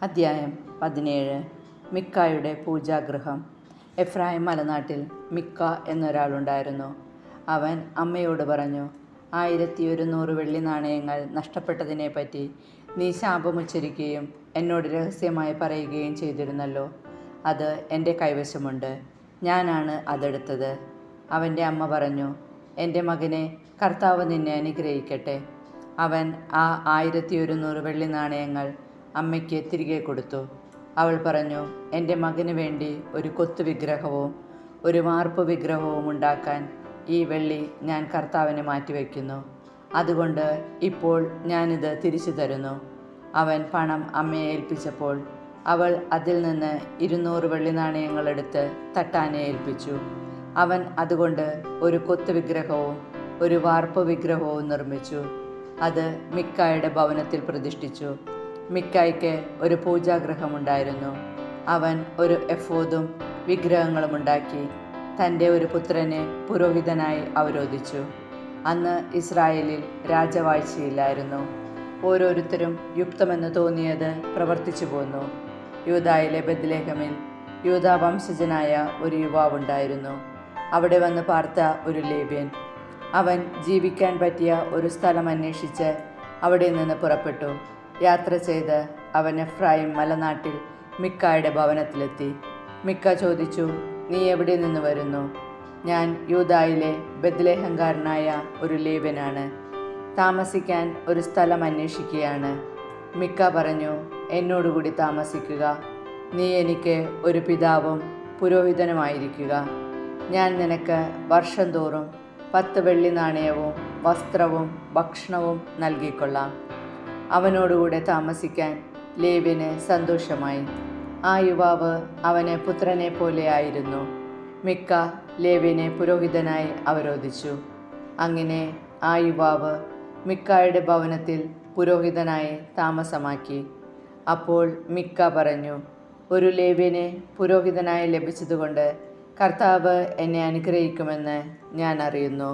അദ്ധ്യായം 17. മിക്കായുടെ പൂജാഗൃഹം. എഫ്രായിം മലനാട്ടിൽ മിക്ക എന്നൊരാളുണ്ടായിരുന്നു. അവൻ അമ്മയോട് പറഞ്ഞു, 1100 വെള്ളി നാണയങ്ങൾ നഷ്ടപ്പെട്ടതിനെപ്പറ്റി നീ ശാപമുച്ചരിക്കുകയും എന്നോട് രഹസ്യമായി പറയുകയും ചെയ്തിരുന്നല്ലോ. അത് എൻ്റെ കൈവശമുണ്ട്. ഞാനാണ് അതെടുത്തത്. അവൻ്റെ അമ്മ പറഞ്ഞു, എൻ്റെ മകനെ, കർത്താവ് നിന്നെ അനുഗ്രഹിക്കട്ടെ. അവൻ ആ 1100 വെള്ളി നാണയങ്ങൾ അമ്മയ്ക്ക് തിരികെ കൊടുത്തു. അവൾ പറഞ്ഞു, എൻ്റെ മകന് വേണ്ടി ഒരു കൊത്തു വിഗ്രഹവും ഒരു വാർപ്പ് വിഗ്രഹവും ഉണ്ടാക്കാൻ ഈ വെള്ളി ഞാൻ കർത്താവിന് മാറ്റിവെക്കുന്നു. അതുകൊണ്ട് ഇപ്പോൾ ഞാനിത് തിരിച്ചു തരുന്നു. അവൻ പണം അമ്മയെ ഏൽപ്പിച്ചപ്പോൾ അവൾ അതിൽ നിന്ന് 200 വെള്ളി നാണയങ്ങളെടുത്ത് തട്ടാനെ ഏൽപ്പിച്ചു. അവൻ അതുകൊണ്ട് ഒരു കൊത്തു വിഗ്രഹവും ഒരു വാർപ്പ് വിഗ്രഹവും നിർമ്മിച്ചു. അത് മിക്കായുടെ ഭവനത്തിൽ പ്രതിഷ്ഠിച്ചു. മിക്കായ്ക്ക് ഒരു പൂജാഗൃഹമുണ്ടായിരുന്നു. അവൻ ഒരു എഫോദും വിഗ്രഹങ്ങളും ഉണ്ടാക്കി തൻ്റെ ഒരു പുത്രനെ പുരോഹിതനായി അവരോധിച്ചു. അന്ന് ഇസ്രായേലിൽ രാജവാഴ്ചയില്ലായിരുന്നു. ഓരോരുത്തരും യുക്തമെന്ന് തോന്നിയത് പ്രവർത്തിച്ചു പോന്നു. യൂദായിലെ ബെത്ലഹേമിൽ യൂദാ വംശജനായ ഒരു യുവാവുണ്ടായിരുന്നു. അവിടെ വന്ന് പാർത്ത ഒരു ലേവ്യൻ. അവൻ ജീവിക്കാൻ പറ്റിയ ഒരു സ്ഥലം അന്വേഷിച്ച് അവിടെ നിന്ന് പുറപ്പെട്ടു. യാത്ര ചെയ്ത് അവൻ എഫ്രായിം മലനാട്ടിൽ മിക്കായുടെ ഭവനത്തിലെത്തി. മിക്ക ചോദിച്ചു, നീ എവിടെ നിന്ന് വരുന്നു? ഞാൻ യൂദായിലെ ബെത്ലഹേംകാരനായ ഒരു ലേവ്യനാണ്. താമസിക്കാൻ ഒരു സ്ഥലം അന്വേഷിക്കുകയാണ്. മിക്ക പറഞ്ഞു, എന്നോടുകൂടി താമസിക്കുക. നീ എനിക്ക് ഒരു പിതാവും പുരോഹിതനുമായിരിക്കുക. ഞാൻ നിനക്ക് വർഷം തോറും 10 വെള്ളി നാണയവും വസ്ത്രവും ഭക്ഷണവും നൽകിക്കൊള്ളാം. അവനോടുകൂടെ താമസിക്കാൻ ലേവ്യന് സന്തോഷമായി. ആ യുവാവ് അവന് പുത്രനെ പോലെ ആയിരുന്നു. മിക്ക ലേവ്യനെ പുരോഹിതനായി അവരോധിച്ചു. അങ്ങനെ ആ യുവാവ് മിക്കായുടെ ഭവനത്തിൽ പുരോഹിതനായി താമസമാക്കി. അപ്പോൾ മിക്ക പറഞ്ഞു, ഒരു ലേവ്യനെ പുരോഹിതനായി ലഭിച്ചതുകൊണ്ട് കർത്താവ് എന്നെ അനുഗ്രഹിക്കുമെന്ന് ഞാൻ അറിയുന്നു.